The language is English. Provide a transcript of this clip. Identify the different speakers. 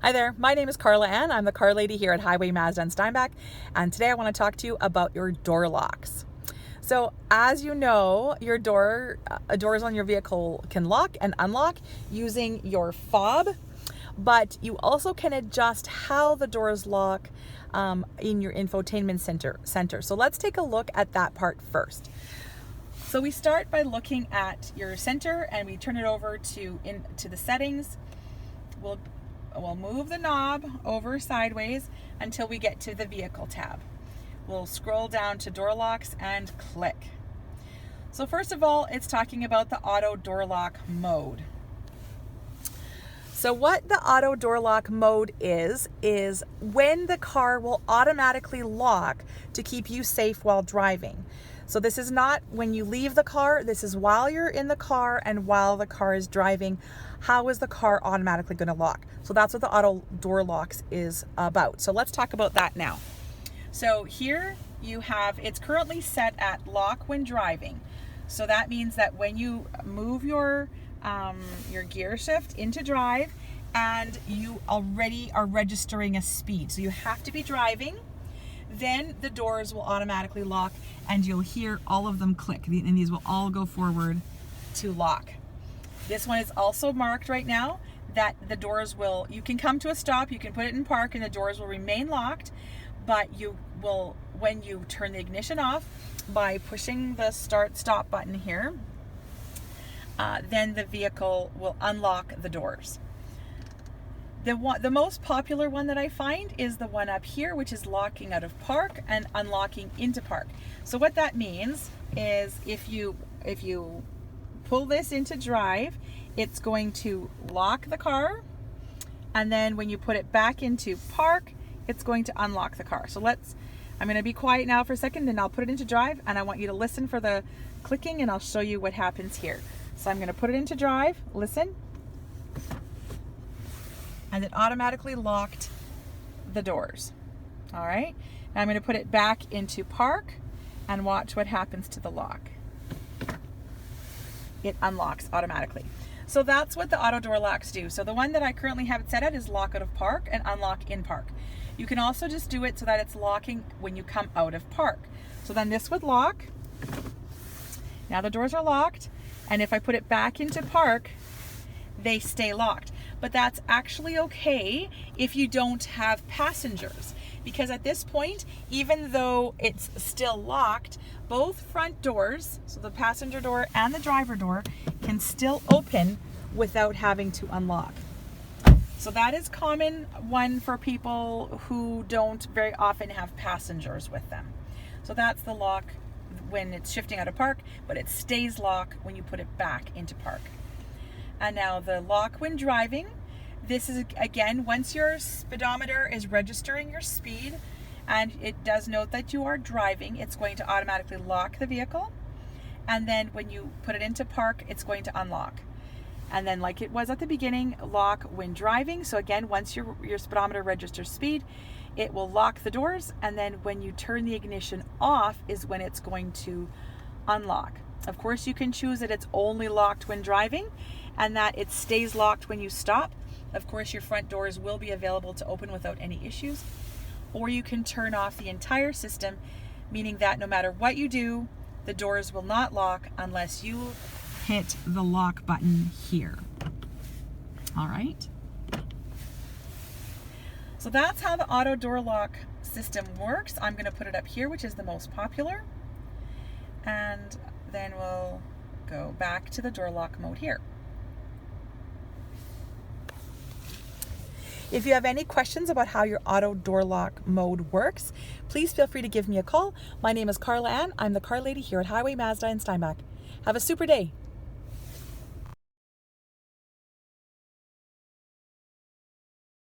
Speaker 1: Hi there, my name is Carla Ann. I'm the car lady here at Highway Mazda in Steinbach, and today I want to talk to you about your door locks. So as you know, your doors on your vehicle can lock and unlock using your fob, but you also can adjust how the doors lock in your infotainment center. So let's take a look at that part first. So we start by looking at your center and we turn it over to the settings. We'll move the knob over sideways until we get to the vehicle tab. We'll scroll down to door locks and click. So first of all, it's talking about the auto door lock mode. So what the auto door lock mode is when the car will automatically lock to keep you safe while driving. So this is not when you leave the car, this is while you're in the car and while the car is driving. How is the car automatically going to lock? So that's what the auto door locks is about. So let's talk about that now. So here you have, it's currently set at lock when driving. So that means that when you move your gear shift into drive and you already are registering a speed. So you have to be driving, then the doors will automatically lock and you'll hear all of them click, and these will all go forward to lock. This one is also marked right now that the doors will, you can come to a stop, you can put it in park and the doors will remain locked, but you will, when you turn the ignition off by pushing the stop button here, then the vehicle will unlock the doors. The most popular one that I find is the one up here, which is locking out of park and unlocking into park. So what that means is if you pull this into drive, it's going to lock the car, and then when you put it back into park, it's going to unlock the car. So I'm going to be quiet now for a second and I'll put it into drive, and I want you to listen for the clicking and I'll show you what happens here. So I'm going to put it into drive, listen. And it automatically locked the doors. All right, now I'm going to put it back into park and watch what happens to the lock. It unlocks automatically. So that's what the auto door locks do. So the one that I currently have it set at is lock out of park and unlock in park. You can also just do it so that it's locking when you come out of park. So then this would lock. Now the doors are locked, and if I put it back into park, they stay locked. But that's actually okay if you don't have passengers, because at this point, even though it's still locked, both front doors, so the passenger door and the driver door, can still open without having to unlock. So that is common one for people who don't very often have passengers with them. So that's the lock when it's shifting out of park, but it stays locked when you put it back into park. And now the lock when driving, this is again, once your speedometer is registering your speed and it does note that you are driving, it's going to automatically lock the vehicle. And then when you put it into park, it's going to unlock. And then like it was at the beginning, lock when driving. So again, once your speedometer registers speed, it will lock the doors. And then when you turn the ignition off is when it's going to unlock. Of course, you can choose that it's only locked when driving and that it stays locked when you stop. Of course, your front doors will be available to open without any issues. Or you can turn off the entire system, meaning that no matter what you do, the doors will not lock unless you hit the lock button here. All right. So that's how the auto door lock system works. I'm going to put it up here, which is the most popular. And then we'll go back to the door lock mode here. If you have any questions about how your auto door lock mode works, please feel free to give me a call. My name is Carla Ann. I'm the car lady here at Highway Mazda in Steinbach. Have a super day.